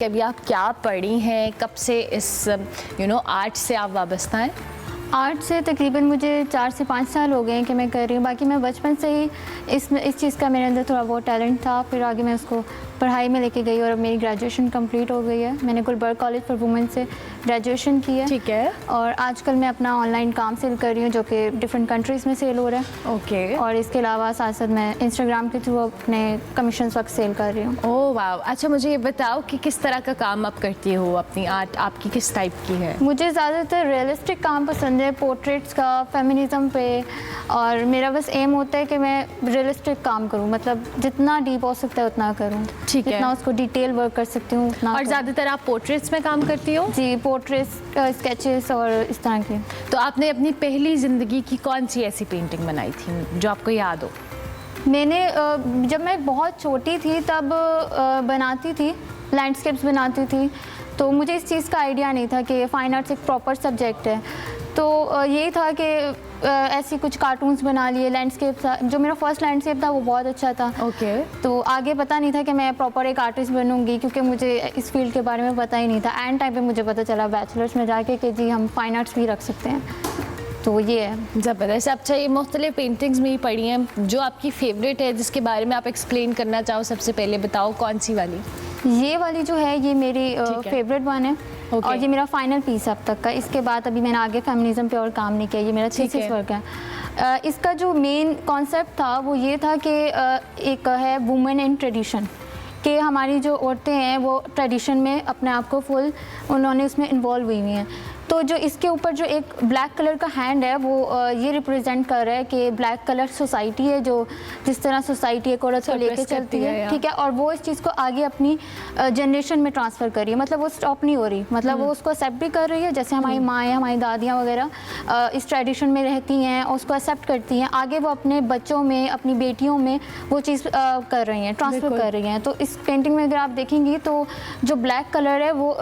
अभी आप क्या पढ़ी हैं, कब से इस आर्ट से आप वाबस्ता हैं? आर्ट से तकरीबन मुझे 4 से 5 साल हो गए हैं कि मैं कर रही हूँ। बाकी मैं बचपन से ही इस चीज़ का मेरे अंदर थोड़ा बहुत टैलेंट था। फिर आगे मैं उसको पढ़ाई में लेके गई और अब मेरी ग्रेजुएशन कंप्लीट हो गई है। मैंने गुलबर्ग कॉलेज फॉर वुमेन से ग्रेजुएशन की है। ठीक है। और आजकल मैं अपना ऑनलाइन काम सेल कर रही हूँ जो कि डिफरेंट कंट्रीज़ में सेल हो रहा है। ओके। और इसके अलावा साथ साथ मैं इंस्टाग्राम के थ्रू अपने कमीशन वक्त सेल कर रही हूँ। ओह वाह। अच्छा, मुझे ये बताओ कि किस तरह का काम आप करती हो, अपनी आर्ट आपकी किस टाइप की है? मुझे ज़्यादातर रियलिस्टिक काम पसंद है, पोर्ट्रेट्स का, फेमिनिज़म पे। और मेरा बस एम होता है कि मैं रियलिस्टिक काम करूं, मतलब जितना डीप हो सकता है उतना करूं। ठीक है। जितना उसको डिटेल वर्क कर सकती हूँ उतना। और ज़्यादातर आप पोर्ट्रेट्स में काम करती हो? जी, पोर्ट्रेट्स, स्केचेस और इस तरह के। तो आपने अपनी पहली ज़िंदगी की कौन सी ऐसी पेंटिंग बनाई थी जो आपको याद हो? मैंने जब मैं बहुत छोटी थी तब बनाती थी, लैंडस्केप्स बनाती थी। तो मुझे इस चीज़ का आइडिया नहीं था कि फ़ाइन आर्ट्स एक प्रॉपर सब्जेक्ट है। तो यही था कि ऐसी कुछ कार्टून्स बना लिए, लैंडस्केप था। जो मेरा फर्स्ट लैंडस्केप था वो बहुत अच्छा था। ओके। तो आगे पता नहीं था कि मैं प्रॉपर एक आर्टिस्ट बनूंगी, क्योंकि मुझे इस फील्ड के बारे में पता ही नहीं था। एंड टाइम पे मुझे पता चला बैचलर्स में जाके कि जी हम फ़ाइन आर्ट्स भी रख सकते हैं। तो ये है ज़बरदस्त। अच्छा, ये मुख्तलिफ पेंटिंग्स में ही पढ़ी हैं, जो आपकी फेवरेट है जिसके बारे में आप एक्सप्लेन करना चाहो, सबसे पहले बताओ कौन सी वाली? ये वाली जो है ये मेरी फेवरेट वन है। और ये मेरा फाइनल पीस है अब तक का। इसके बाद अभी मैंने आगे फेमिनिज्म पे और काम नहीं किया। ये मेरा थीसिस वर्क है। इसका जो मेन कॉन्सेप्ट था वो ये था कि एक है वुमेन इन ट्रेडिशन, कि हमारी जो औरतें हैं वो ट्रेडिशन में अपने आप को फुल उन्होंने उसमें इन्वॉल्व हुई हुई हैं। तो जो इसके ऊपर जो एक ब्लैक कलर का हैंड है वो ये रिप्रेजेंट कर रहा है कि ब्लैक कलर सोसाइटी है, जो जिस तरह सोसाइटी एक औरत को लेके चलती है, ठीक है। और वो इस चीज़ को आगे अपनी जनरेशन में ट्रांसफ़र कर रही है। मतलब वो स्टॉप नहीं हो रही, मतलब वो उसको एक्सेप्ट भी कर रही है। जैसे हमारी माएँ, हमारी दादियाँ वगैरह इस ट्रेडिशन में रहती हैं और उसको एक्सेप्ट करती हैं। आगे वो अपने बच्चों में, अपनी बेटियों में वो चीज़ कर रही हैं, ट्रांसफ़र कर रही हैं। तो इस पेंटिंग में अगर आप देखेंगी तो जो ब्लैक कलर है वो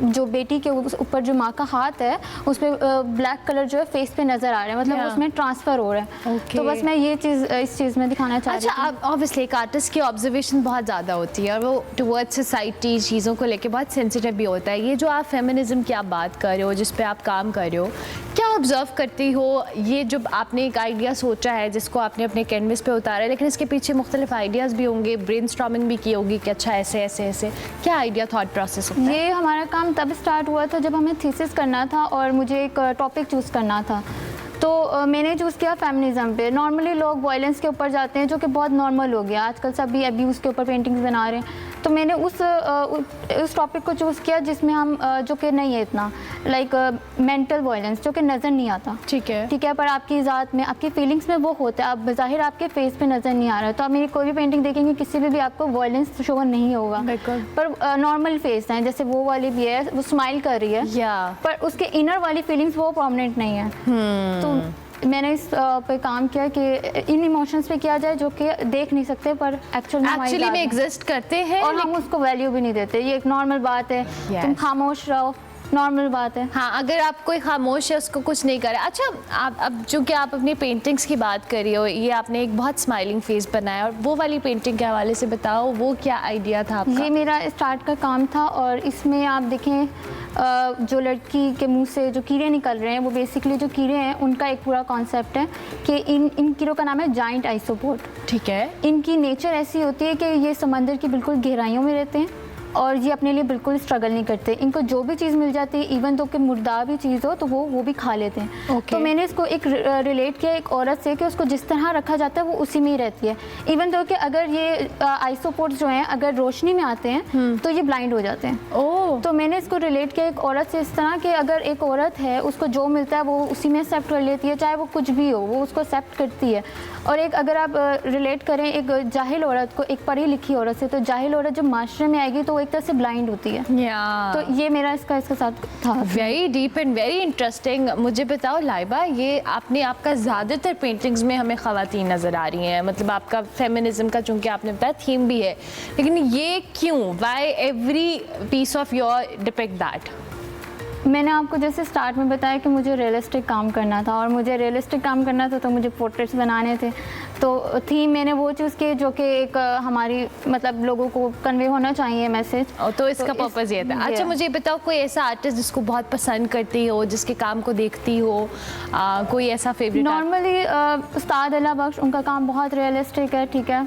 जो बेटी के ऊपर जो माँ का हाथ है उस पर ब्लैक कलर जो है फेस पे नजर आ रहा है, मतलब उसमें ट्रांसफर हो रहा है। तो बस मैं ये चीज़ इस चीज़ में दिखाना चाह रही हूँ। अच्छा, ऑब्वियसली एक आर्टिस्ट की ऑब्जर्वेशन बहुत ज़्यादा होती है और वो टुवर्ड्स सोसाइटी चीज़ों को लेके बहुत सेंसिटिव भी होता है। ये जो आप फेमिनिज्म की आप बात कर रहे हो, जिस पे आप काम कर रहे हो, क्या ऑब्जर्व करती हो? ये जो आपने एक आइडिया सोचा है जिसको आपने अपने कैनवस पे उतारा है, लेकिन इसके पीछे मुख्तलिफ आइडियाज़ भी होंगे, ब्रेनस्टॉर्मिंग भी की होगी कि अच्छा ऐसे ऐसे ऐसे, क्या आइडिया थॉट प्रोसेस होता है? ये हमारा काम तब स्टार्ट हुआ था जब हमें थीसिस करना था और मुझे एक टॉपिक चूज़ करना था। तो मैंने चूज़ किया फेमिनिज्म पे। नॉर्मली लोग वायलेंस के ऊपर जाते हैं, जो कि बहुत नॉर्मल हो गया आजकल, सभी अब्यूज़ के ऊपर पेंटिंग्स बना रहे हैं। तो मैंने उस टॉपिक को चूज़ किया जिसमें हम जो कि नहीं है इतना लाइक मेंटल वायलेंस, जो कि नज़र नहीं आता। ठीक है, ठीक है, पर आपकी ज़ात में, आपकी फीलिंग्स में वो होता है, आप बज़ाहिर आपके फेस पे नज़र नहीं आ रहा है। तो आप मेरी कोई भी पेंटिंग देखेंगे किसी भी आपको वायलेंस शो नहीं होगा, पर नॉर्मल फेस है। जैसे वो वाली भी है, वो स्माइल कर रही है, पर उसके इनर वाली फीलिंग्स वो प्रोमिनेंट नहीं है। तो मैंने इस पे काम किया कि इन इमोशंस पे किया जाए जो कि देख नहीं सकते पर एक्चुअली में एग्जिस्ट करते हैं और हम उसको वैल्यू भी नहीं देते। ये एक नॉर्मल बात है। तुम खामोश रहो, नॉर्मल बात है। हाँ, अगर आप कोई खामोश है उसको कुछ नहीं करे। अच्छा, आप अब चूँकि आप अपनी पेंटिंग्स की बात कर रही हो, ये आपने एक बहुत स्माइलिंग फेस बनाया, और वो वाली पेंटिंग के हवाले से बताओ, वो क्या आइडिया था आपका? ये मेरा स्टार्ट का काम था और इसमें आप देखें जो लड़की के मुंह से जो कीड़े निकल रहे हैं, वो बेसिकली जो कीड़े हैं उनका एक पूरा कॉन्सेप्ट है कि इन कीड़ों का नाम है जाइंट आइसोपोड। ठीक है। इनकी नेचर ऐसी होती है कि ये समंदर की बिल्कुल गहराइयों में रहते हैं और ये अपने लिए बिल्कुल स्ट्रगल नहीं करते। इनको जो भी चीज़ मिल जाती है, इवन तो कि मुर्दा भी चीज़ हो तो वो भी खा लेते हैं। तो मैंने इसको एक रिलेट किया एक औरत से कि उसको जिस तरह रखा जाता है वो उसी में ही रहती है। इवन तो कि अगर ये आइसोपोड्स जो हैं अगर रोशनी में आते हैं तो ये ब्लाइंड हो जाते हैं। तो मैंने इसको रिलेट किया एक औरत से इस तरह कि अगर एक औरत है उसको जो मिलता है वो उसी में एक्सेप्ट कर लेती है, चाहे वो कुछ भी हो वो उसको एक्सेप्ट करती है। और एक अगर आप रिलेट करें एक जाहिल औरत को एक पढ़ी लिखी औरत से, तो जाहिल औरत जब माशरे में आएगी तो वो एक तरह से ब्लाइंड होती है। तो ये मेरा इसके साथ था। Very deep and very interesting. मुझे बताओ लाइबा, ये आपका ज़्यादातर पेंटिंग्स में हमें ख़वातीन नज़र आ रही हैं, मतलब आपका फेमिनिज्म का चूँकि आपने बताया थीम भी है, लेकिन ये क्यों, why every piece of your depict that? मैंने आपको जैसे स्टार्ट में बताया कि मुझे रियलिस्टिक काम करना था और मुझे रियलिस्टिक काम करना था तो मुझे पोर्ट्रेट्स बनाने थे। तो थीम मैंने वो चूज़ की जो कि एक हमारी मतलब लोगों को कन्वे होना चाहिए मैसेज। तो इसका पर्पज़ ये था। अच्छा मुझे बताओ कोई ऐसा आर्टिस्ट जिसको बहुत पसंद करती हो, जिसके काम को देखती हो, कोई ऐसा फेवरेट? नॉर्मली उस्ताद अल्लाह बख्श, उनका काम बहुत रियलिस्टिक है, ठीक है।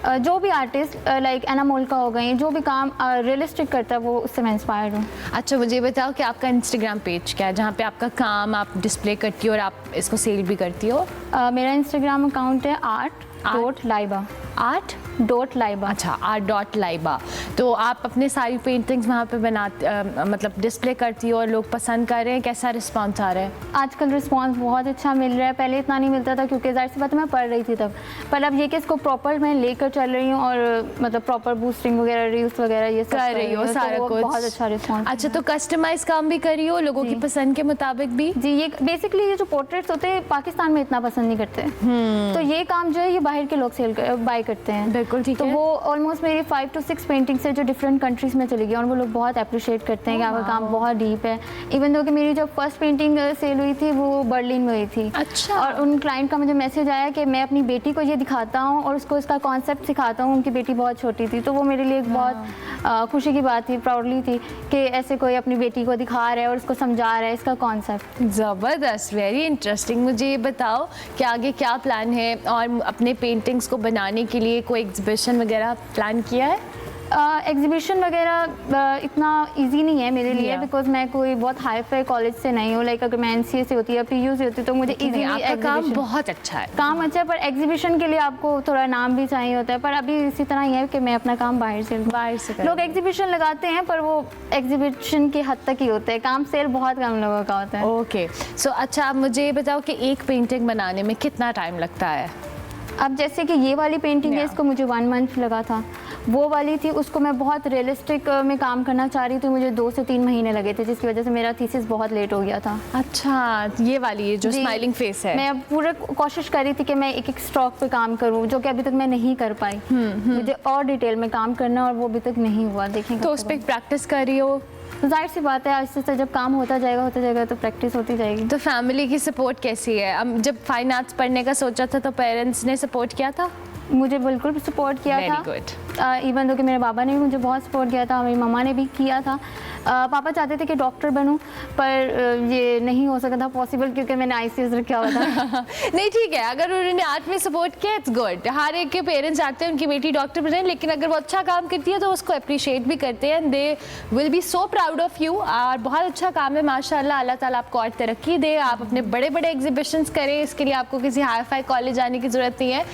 जो भी आर्टिस्ट लाइक एना मोल्का हो गई, जो भी काम रियलिस्टिक करता है वो उससे मैं इंस्पायर्ड हूँ। अच्छा मुझे बताओ कि आपका इंस्टाग्राम पेज क्या है जहाँ पे आपका काम आप डिस्प्ले करती हो और आप इसको सेल भी करती हो? मेरा इंस्टाग्राम अकाउंट है art.laiba। art.laiba। अच्छा art.laiba। तो आप अपने सारी पेंटिंग्स वहाँ पे बनाते मतलब डिस्प्ले करती हो और लोग पसंद कर रहे हैं, कैसा रिस्पांस आ रहा है? आजकल रिस्पांस बहुत अच्छा मिल रहा है, पहले इतना नहीं मिलता था क्योंकि ज़ाहिर सी बात है मैं पढ़ रही थी तब, पर अब ये कि इसको प्रॉपर मैं लेकर चल रही हूँ और मतलब प्रॉपर बूस्टिंग वगैरह रील्स वगैरह ये सब कर रही हो सारा कुछ। बहुत अच्छा रिस्पांस। अच्छा तो कस्टमाइज काम भी करी हो लोगों की पसंद के मुताबिक भी? जी, ये बेसिकली ये जो पोर्ट्रेट्स होते हैं पाकिस्तान में इतना पसंद नहीं करते, तो ये काम जो है ये बाहर के लोग बाय करते हैं। बिल्कुल ठीक तो है। वो ऑलमोस्ट मेरी 5 to 6 पेंटिंग्स है जो डिफरेंट कंट्रीज में चली गई और वो लोग बहुत अप्रिशिएट करते हैं कि आपका काम बहुत डीप है। इवन दो कि मेरी जब फर्स्ट पेंटिंग सेल हुई थी वो बर्लिन में हुई थी। अच्छा। और उन क्लाइंट का मुझे मैसेज आया कि मैं अपनी बेटी को ये दिखाता हूँ और उसको इसका कॉन्सेप्ट सिखाता हूँ, उनकी बेटी बहुत छोटी थी, तो वो मेरे लिए एक बहुत खुशी की बात थी, प्राउडली थी कि ऐसे कोई अपनी बेटी को दिखा रहा है और उसको समझा रहा है इसका कॉन्सेप्ट। ज़बरदस्त, वेरी इंटरेस्टिंग। मुझे ये बताओ कि आगे क्या प्लान है और अपने पेंटिंग्स को बनाने के लिए कोई एग्जीबिशन वगैरह प्लान किया है? एग्जीबिशन वगैरह इतना इजी नहीं है मेरे लिए बिकॉज मैं कोई बहुत हाई फाई कॉलेज से नहीं हूँ। लाइक अगर मैं एनसीए से होती है या पीयू से होती तो मुझे इजी। आपका काम बहुत अच्छा है, काम अच्छा है, पर एग्जीबिशन के लिए आपको थोड़ा नाम भी चाहिए होता है। पर अभी इसी तरह ही है कि मैं अपना काम बाहर से लोग एग्जीबिशन लगाते हैं पर वो एग्जीबिशन की हद तक ही होते हैं, काम सेल बहुत कम लोगों का होता है। ओके सो अच्छा आप मुझे ये बताओ कि एक पेंटिंग बनाने में कितना टाइम लगता है? अब जैसे कि ये वाली पेंटिंग है इसको मुझे 1 month लगा था, वो वाली थी उसको मैं बहुत रियलिस्टिक में काम करना चाह रही थी, मुझे 2 से 3 महीने लगे थे जिसकी वजह से मेरा थीसिस बहुत लेट हो गया था। अच्छा ये वाली है जो स्माइलिंग फेस है? मैं पूरा कोशिश कर रही थी कि मैं एक एक स्ट्रोक पे काम करूं जो कि अभी तक मैं नहीं कर पाई। मुझे और डिटेल में काम करना और वो अभी तक नहीं हुआ। देखें तो उस पर प्रैक्टिस कर रही हो? जाहिर सी बात है आहिस्ते से जब काम होता जाएगा तो प्रैक्टिस होती जाएगी। तो फैमिली की सपोर्ट कैसी है? अब जब फाइन आर्ट्स पढ़ने का सोचा था तो पेरेंट्स ने सपोर्ट किया था? मुझे बिल्कुल सपोर्ट किया था। इवन दो कि मेरे बाबा ने भी मुझे बहुत सपोर्ट किया था, मेरी मम्मा ने भी किया था। पापा चाहते थे कि डॉक्टर बनूं पर ये नहीं हो सका था पॉसिबल क्योंकि मैंने आईसीएस रखा हुआ था। नहीं ठीक है, अगर उन्होंने आर्ट में सपोर्ट किया इट्स गुड। हर एक के पेरेंट्स चाहते हैं उनकी बेटी डॉक्टर बने, लेकिन अगर वो अच्छा काम करती है तो उसको अप्रिशिएट भी करते हैं। They will be so proud of you. और बहुत अच्छा काम है माशाल्लाह, अल्लाह ताला आपको और तरक्की दे, आप अपने बड़े बड़े एग्जीबिशंस करें। इसके लिए आपको किसी हाई फाई कॉलेज जाने की ज़रूरत नहीं है,